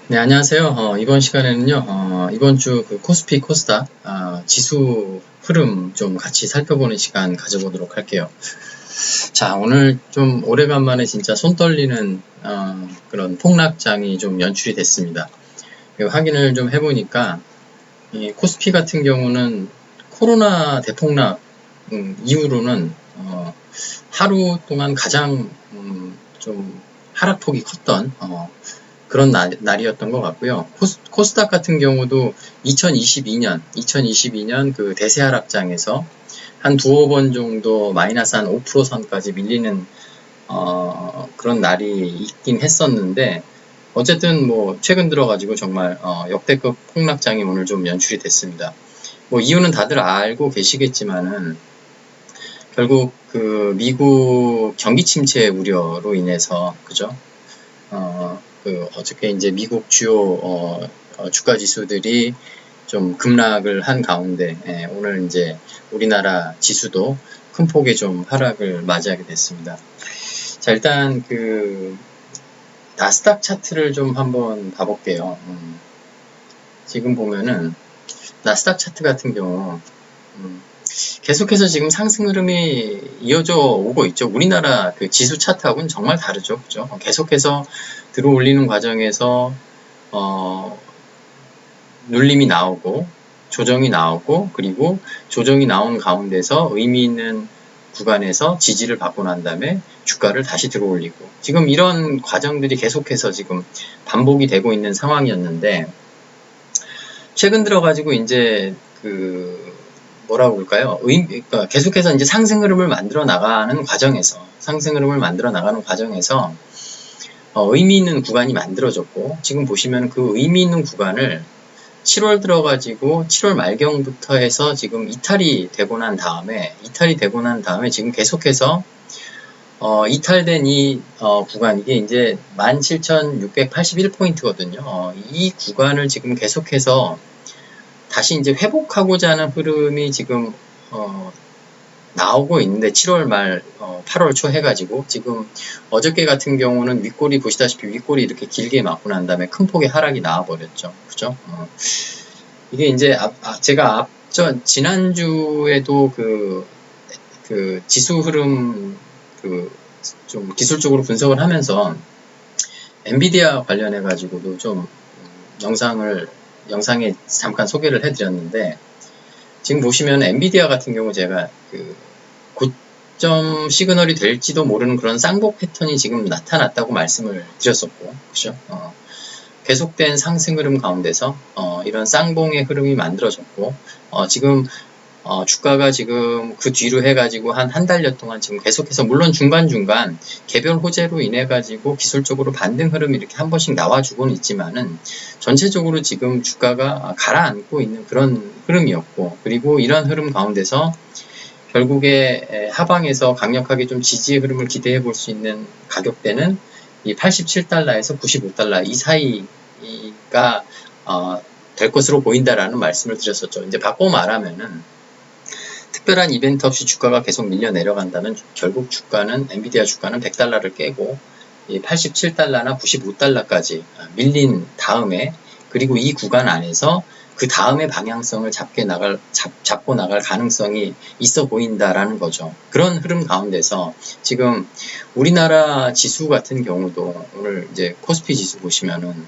네, 안녕하세요. 이번 시간에는요, 이번 주 그 코스피 코스닥 지수 흐름 좀 같이 살펴보는 시간 가져보도록 할게요. 자, 오늘 좀 오래간만에 진짜 손 떨리는 그런 폭락장이 좀 연출이 됐습니다. 확인을 좀 해보니까 이 코스피 같은 경우는 코로나 대폭락 이후로는 하루 동안 가장 좀 하락폭이 컸던 그런 날이었던 것 같고요. 코스닥 같은 경우도 2022년 그 대세 하락장에서 한 두어 번 정도 마이너스 한 5% 선까지 밀리는 그런 날이 있긴 했었는데 어쨌든 뭐 최근 들어가지고 정말 역대급 폭락장이 오늘 좀 연출이 됐습니다. 뭐 이유는 다들 알고 계시겠지만은 결국 그 미국 경기 침체 우려로 인해서 그죠? 어저께 이제 미국 주요 주가 지수들이 좀 급락을 한 가운데 오늘 이제 우리나라 지수도 큰 폭의 좀 하락을 맞이하게 됐습니다. 자, 일단 그 나스닥 차트를 좀 한번 봐볼게요. 지금 보면은 나스닥 차트 같은 경우 계속해서 지금 상승 흐름이 이어져 오고 있죠. 우리나라 그 지수 차트하고는 정말 다르죠. 그죠? 계속해서 들어올리는 과정에서 눌림이 나오고 조정이 나오고 그리고 조정이 나온 가운데서 의미 있는 구간에서 지지를 받고 난 다음에 주가를 다시 들어올리고 지금 이런 과정들이 계속해서 지금 반복이 되고 있는 상황이었는데 최근 들어가지고 이제 그 뭐라고 볼까요? 그러니까 계속해서 이제 상승 흐름을 만들어 나가는 과정에서 의미 있는 구간이 만들어졌고 지금 보시면 그 의미 있는 구간을 7월 들어가지고 7월 말경부터 해서 지금 이탈이 되고 난 다음에 지금 계속해서 이탈된 이 구간 이게 이제 17,681포인트거든요. 이 구간을 지금 계속해서 다시 이제 회복하고자 하는 흐름이 지금 나오고 있는데 7월 말 8월 초 해가지고 지금 어저께 같은 경우는 윗골이 보시다시피 윗골이 이렇게 길게 맞고 난 다음에 큰 폭의 하락이 나와버렸죠. 그죠? 이게 이제 제가 지난주에도 그 지수 흐름 좀 기술적으로 분석을 하면서 엔비디아 관련해 가지고도 좀 영상에 잠깐 소개를 해드렸는데 지금 보시면 엔비디아 같은 경우 제가 그 고점 시그널이 될지도 모르는 그런 쌍복 패턴이 지금 나타났다고 말씀을 드렸었고, 그죠? 계속된 상승 흐름 가운데서 이런 쌍봉의 흐름이 만들어졌고 지금 주가가 지금 그 뒤로 해가지고 한 달여 동안 지금 계속해서 물론 중간중간 개별 호재로 인해가지고 기술적으로 반등 흐름이 이렇게 한 번씩 나와주고는 있지만은 전체적으로 지금 주가가 가라앉고 있는 그런 흐름이었고 그리고 이런 흐름 가운데서 결국에 하방에서 강력하게 좀 지지의 흐름을 기대해 볼 수 있는 가격대는 이 87달러에서 95달러 이 사이가 될 것으로 보인다라는 말씀을 드렸었죠. 이제 바꿔 말하면은 특별한 이벤트 없이 주가가 계속 밀려 내려간다면 결국 엔비디아 주가는 100달러를 깨고 87달러나 95달러까지 밀린 다음에 그리고 이 구간 안에서 그 다음의 방향성을 잡고 나갈 가능성이 있어 보인다라는 거죠. 그런 흐름 가운데서 지금 우리나라 지수 같은 경우도 오늘 이제 코스피 지수 보시면은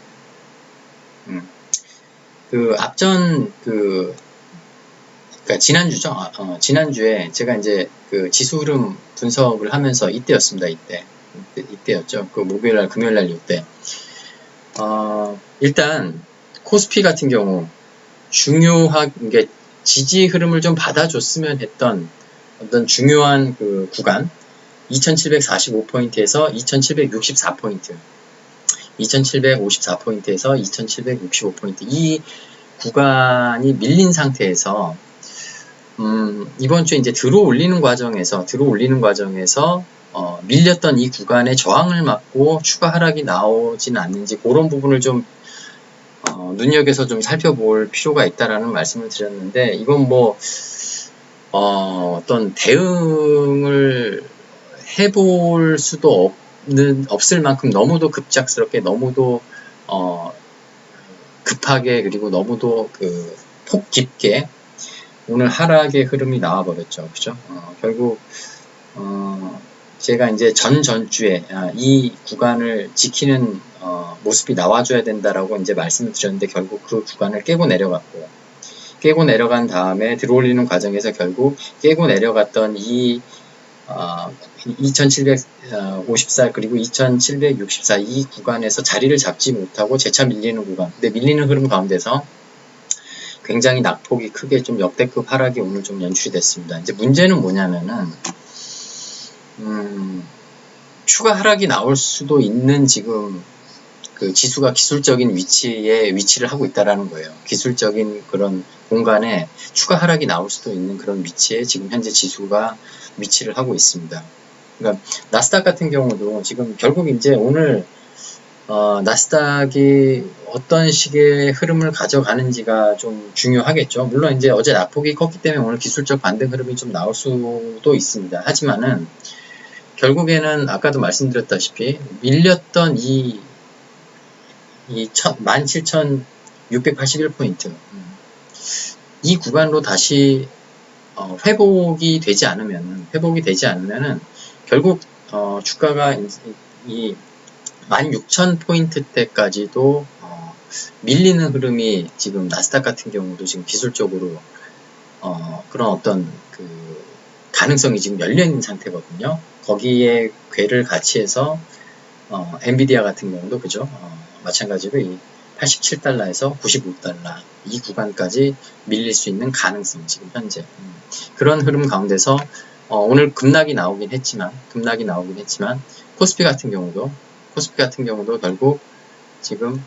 그러니까 지난주죠. 지난주에 제가 이제 그 지수 흐름 분석을 하면서 이때였습니다. 이때였죠. 그 목요일날, 금요일날 이때. 일단 코스피 같은 경우 중요하게 지지 흐름을 좀 받아줬으면 했던 어떤 중요한 그 구간 2745포인트에서 2764포인트 2754포인트에서 2765포인트 이 구간이 밀린 상태에서 이번 주에 이제 들어올리는 과정에서 밀렸던 이 구간의 저항을 막고 추가 하락이 나오진 않는지 그런 부분을 좀 눈여겨서 좀 살펴볼 필요가 있다라는 말씀을 드렸는데 이건 뭐 어떤 대응을 해볼 수도 없을 만큼 너무도 급작스럽게 너무도 급하게 그리고 너무도 폭 깊게 오늘 하락의 흐름이 나와버렸죠. 그죠? 결국 제가 이제 전주에 이 구간을 지키는 모습이 나와줘야 된다라고 이제 말씀을 드렸는데 결국 그 구간을 깨고 내려갔고, 깨고 내려간 다음에 들어올리는 과정에서 결국 깨고 내려갔던 이 2754 그리고 2764 이 구간에서 자리를 잡지 못하고 재차 밀리는 구간, 근데 밀리는 흐름 가운데서 굉장히 낙폭이 크게 좀 역대급 하락이 오늘 좀 연출이 됐습니다. 이제 문제는 뭐냐면은 추가 하락이 나올 수도 있는 지금 그 지수가 기술적인 위치를 하고 있다라는 거예요. 기술적인 그런 공간에 추가 하락이 나올 수도 있는 그런 위치에 지금 현재 지수가 위치를 하고 있습니다. 그러니까 나스닥 같은 경우도 지금 결국 이제 오늘 나스닥이 어떤 식의 흐름을 가져가는지가 좀 중요하겠죠. 물론 이제 어제 낙폭이 컸기 때문에 오늘 기술적 반등 흐름이 좀 나올 수도 있습니다. 하지만은 결국에는 아까도 말씀드렸다시피 밀렸던 이 17,681포인트 이 구간으로 다시 회복이 되지 않으면은 결국 주가가 이 16,000포인트대까지도 밀리는 흐름이 지금 나스닥 같은 경우도 지금 기술적으로 그런 어떤 가능성이 지금 열려있는 상태거든요. 거기에 궤를 같이 해서 엔비디아 같은 경우도 그죠? 마찬가지로 이 87달러에서 95달러 이 구간까지 밀릴 수 있는 가능성 지금 현재 그런 흐름 가운데서 오늘 급락이 나오긴 했지만 코스피 같은 경우도 결국 지금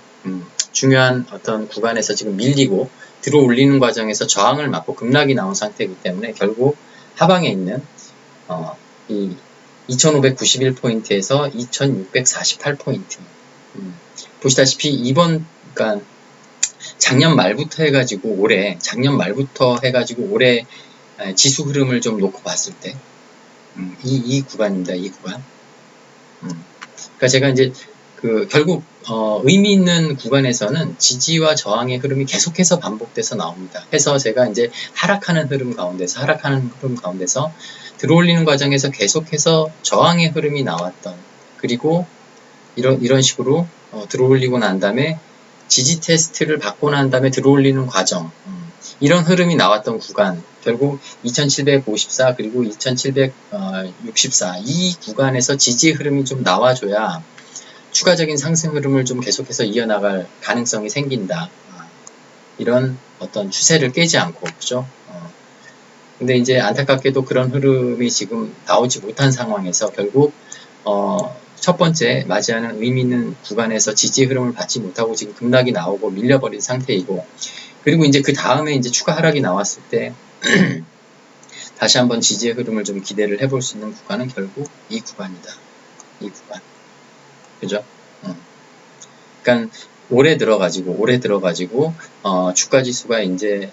중요한 어떤 구간에서 지금 밀리고 들어올리는 과정에서 저항을 맞고 급락이 나온 상태이기 때문에 결국 하방에 있는 이 2591포인트에서 2648포인트 보시다시피 이번 그러니까 작년 말부터 해가지고 올해 지수 흐름을 좀 놓고 봤을 때 이 구간입니다. 이 구간. 그러니까 제가 이제 결국 의미 있는 구간에서는 지지와 저항의 흐름이 계속해서 반복돼서 나옵니다. 해서 제가 이제 하락하는 흐름 가운데서 들어올리는 과정에서 계속해서 저항의 흐름이 나왔던, 그리고 이런 식으로 들어올리고 난 다음에 지지 테스트를 받고 난 다음에 들어올리는 과정, 이런 흐름이 나왔던 구간, 결국 2754 그리고 2764 이 구간에서 지지 흐름이 좀 나와줘야 추가적인 상승 흐름을 좀 계속해서 이어나갈 가능성이 생긴다. 이런 어떤 추세를 깨지 않고, 그죠? 근데 이제 안타깝게도 그런 흐름이 지금 나오지 못한 상황에서 결국 첫 번째 맞이하는 의미 있는 구간에서 지지 흐름을 받지 못하고 지금 급락이 나오고 밀려버린 상태이고, 그리고 이제 그 다음에 이제 추가 하락이 나왔을 때 다시 한번 지지의 흐름을 좀 기대를 해볼 수 있는 구간은 결국 이 구간이다. 이 구간. 그죠? 그러니까 올해 들어가지고 주가 지수가 이제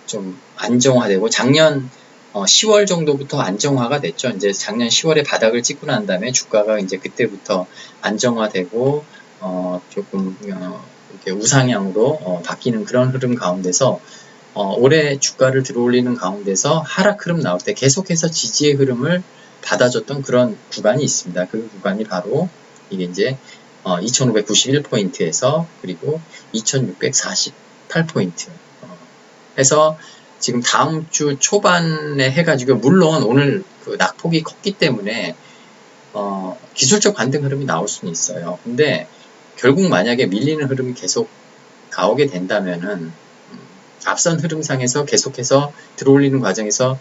좀 안정화되고 작년 10월 정도부터 안정화가 됐죠. 이제 작년 10월에 바닥을 찍고 난 다음에 주가가 이제 그때부터 안정화되고 조금 이렇게 우상향으로 바뀌는 그런 흐름 가운데서 올해 주가를 들어올리는 가운데서 하락 흐름 나올 때 계속해서 지지의 흐름을 받아줬던 그런 구간이 있습니다. 그 구간이 바로 이게 이제 2591포인트에서 그리고 2648포인트 해서 지금 다음 주 초반에 해가지고, 물론 오늘 낙폭이 컸기 때문에 기술적 반등 흐름이 나올 수는 있어요. 근데 결국 만약에 밀리는 흐름이 계속 나오게 된다면은 앞선 흐름상에서 계속해서 들어올리는 과정에서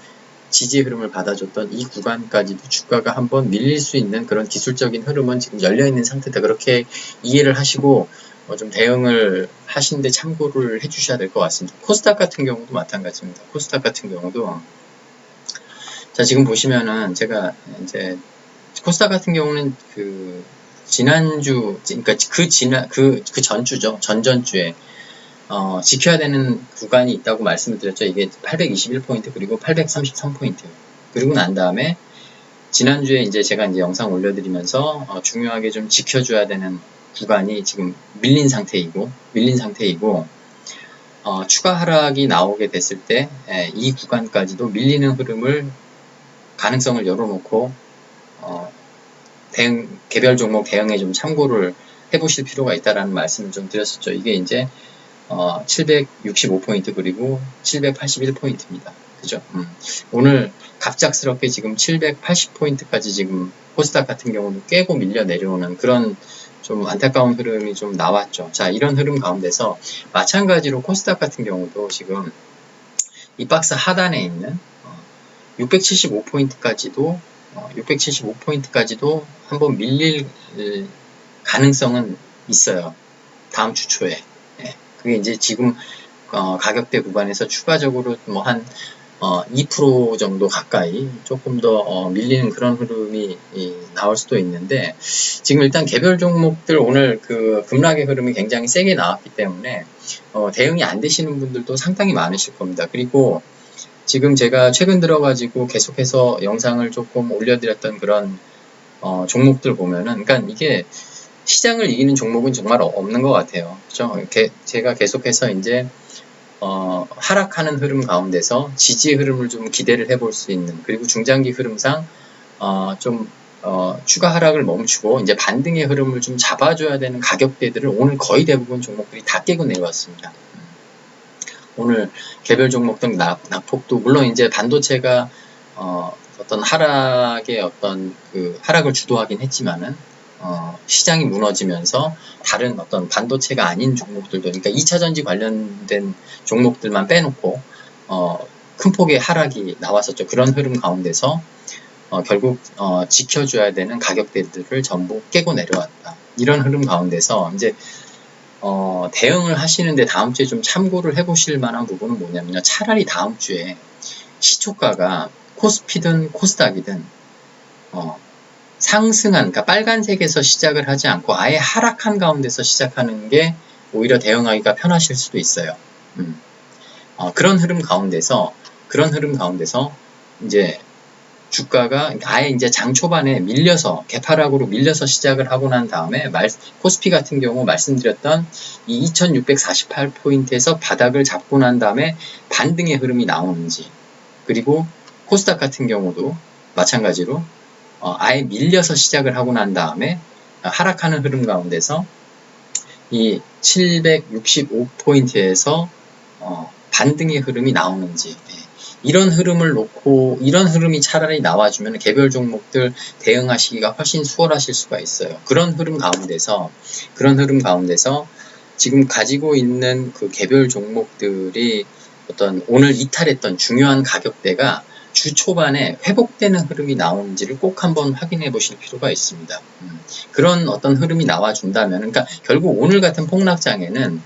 지지의 흐름을 받아줬던 이 구간까지도 주가가 한번 밀릴 수 있는 그런 기술적인 흐름은 지금 열려있는 상태다. 그렇게 이해를 하시고 좀 대응을 하시는데 참고를 해주셔야 될 것 같습니다. 코스닥 같은 경우도 마찬가지입니다. 코스닥 같은 경우도 자, 지금 보시면은 제가 이제 코스닥 같은 경우는 지난주, 그러니까 그 전주죠. 전전주에 지켜야 되는 구간이 있다고 말씀을 드렸죠. 이게 821포인트 그리고 833포인트. 그리고 난 다음에, 지난주에 이제 제가 이제 영상 올려드리면서, 중요하게 좀 지켜줘야 되는 구간이 지금 밀린 상태이고 추가 하락이 나오게 됐을 때 이 구간까지도 밀리는 흐름을 가능성을 열어놓고 개별 종목 대응에 좀 참고를 해보실 필요가 있다라는 말씀을 좀 드렸었죠. 이게 이제 765포인트 그리고 781포인트입니다. 그죠? 오늘 갑작스럽게 지금 780포인트까지 지금 코스닥 같은 경우도 깨고 밀려 내려오는 그런 좀 안타까운 흐름이 좀 나왔죠. 자, 이런 흐름 가운데서 마찬가지로 코스닥 같은 경우도 지금 이 박스 하단에 있는 675포인트까지도 한번 밀릴 가능성은 있어요. 다음 주 초에. 그게 이제 지금 가격대 구간에서 추가적으로 뭐 한 2% 정도 가까이 조금 더 밀리는 그런 흐름이 나올 수도 있는데, 지금 일단 개별 종목들 오늘 그 급락의 흐름이 굉장히 세게 나왔기 때문에 대응이 안 되시는 분들도 상당히 많으실 겁니다. 그리고 지금 제가 최근 들어가지고 계속해서 영상을 조금 올려드렸던 그런 종목들 보면은, 그러니까 이게 시장을 이기는 종목은 정말 없는 것 같아요. 그렇죠? 제가 계속해서 이제 하락하는 흐름 가운데서 지지의 흐름을 좀 기대를 해볼 수 있는, 그리고 중장기 흐름상 추가 하락을 멈추고 이제 반등의 흐름을 좀 잡아줘야 되는 가격대들을 오늘 거의 대부분 종목들이 다 깨고 내려왔습니다. 오늘 개별 종목 등 낙폭도 물론 이제 반도체가 어떤 하락의 하락을 주도하긴 했지만은 시장이 무너지면서 다른 어떤 반도체가 아닌 종목들도, 그러니까 2차전지 관련된 종목들만 빼놓고 큰 폭의 하락이 나왔었죠. 그런 흐름 가운데서 결국 지켜줘야 되는 가격대들을 전부 깨고 내려왔다. 이런 흐름 가운데서 이제 대응을 하시는데 다음 주에 좀 참고를 해보실 만한 부분은 뭐냐면요. 차라리 다음 주에 시초가가 코스피든 코스닥이든 상승한, 그러니까 빨간색에서 시작을 하지 않고 아예 하락한 가운데서 시작하는 게 오히려 대응하기가 편하실 수도 있어요. 그런 흐름 가운데서 이제 주가가 아예 이제 장 초반에 개파락으로 밀려서 시작을 하고 난 다음에 코스피 같은 경우 말씀드렸던 이 2648포인트에서 바닥을 잡고 난 다음에 반등의 흐름이 나오는지, 그리고 코스닥 같은 경우도 마찬가지로 아예 밀려서 시작을 하고 난 다음에 하락하는 흐름 가운데서 이 765포인트에서 반등의 흐름이 나오는지, 이런 흐름이 차라리 나와주면 개별 종목들 대응하시기가 훨씬 수월하실 수가 있어요. 그런 흐름 가운데서 지금 가지고 있는 그 개별 종목들이 오늘 이탈했던 중요한 가격대가 주 초반에 회복되는 흐름이 나오는지를 꼭 한번 확인해 보실 필요가 있습니다. 그런 어떤 흐름이 나와준다면, 그러니까 결국 오늘 같은 폭락장에는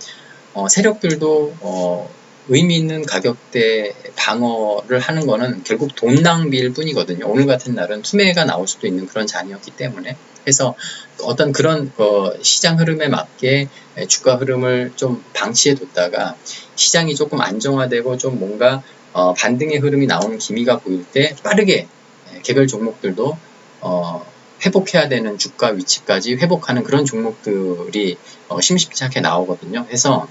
세력들도 의미 있는 가격대 방어를 하는 거는 결국 돈 낭비일 뿐이거든요. 오늘 같은 날은 투매가 나올 수도 있는 그런 장이었기 때문에, 그래서 어떤 그런 시장 흐름에 맞게 주가 흐름을 좀 방치해 뒀다가 시장이 조금 안정화되고 좀 뭔가 반등의 흐름이 나오는 기미가 보일 때 빠르게 개별 종목들도 회복해야 되는 주가 위치까지 회복하는 그런 종목들이 심심찮게 나오거든요. 해서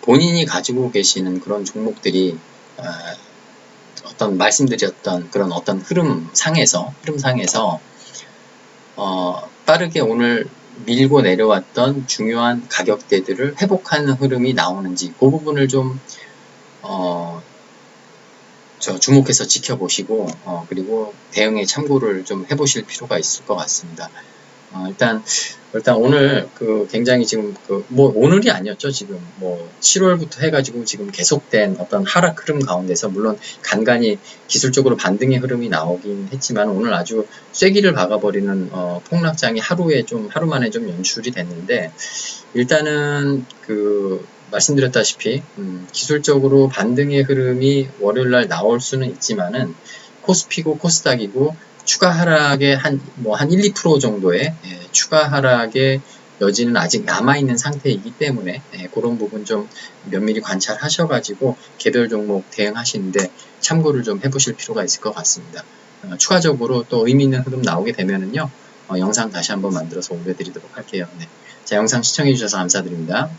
본인이 가지고 계시는 그런 종목들이 말씀드렸던 그런 어떤 흐름상에서 빠르게 오늘 밀고 내려왔던 중요한 가격대들을 회복하는 흐름이 나오는지, 그 부분을 좀 주목해서 지켜보시고 그리고 대응에 참고를 좀 해보실 필요가 있을 것 같습니다. 일단 오늘 굉장히 지금 오늘이 아니었죠. 지금 7월부터 해가지고 지금 계속된 어떤 하락 흐름 가운데서 물론 간간히 기술적으로 반등의 흐름이 나오긴 했지만 오늘 아주 쐐기를 박아버리는 폭락장이 하루 만에 좀 연출이 됐는데, 일단은 말씀드렸다시피 기술적으로 반등의 흐름이 월요일날 나올 수는 있지만은 코스피고 코스닥이고 추가 하락의 한 1, 2% 정도의 추가 하락의 여지는 아직 남아있는 상태이기 때문에 그런 부분 좀 면밀히 관찰하셔가지고 개별 종목 대응하시는데 참고를 좀 해보실 필요가 있을 것 같습니다. 추가적으로 또 의미 있는 흐름 나오게 되면은요, 영상 다시 한번 만들어서 올려드리도록 할게요. 네. 자, 영상 시청해주셔서 감사드립니다.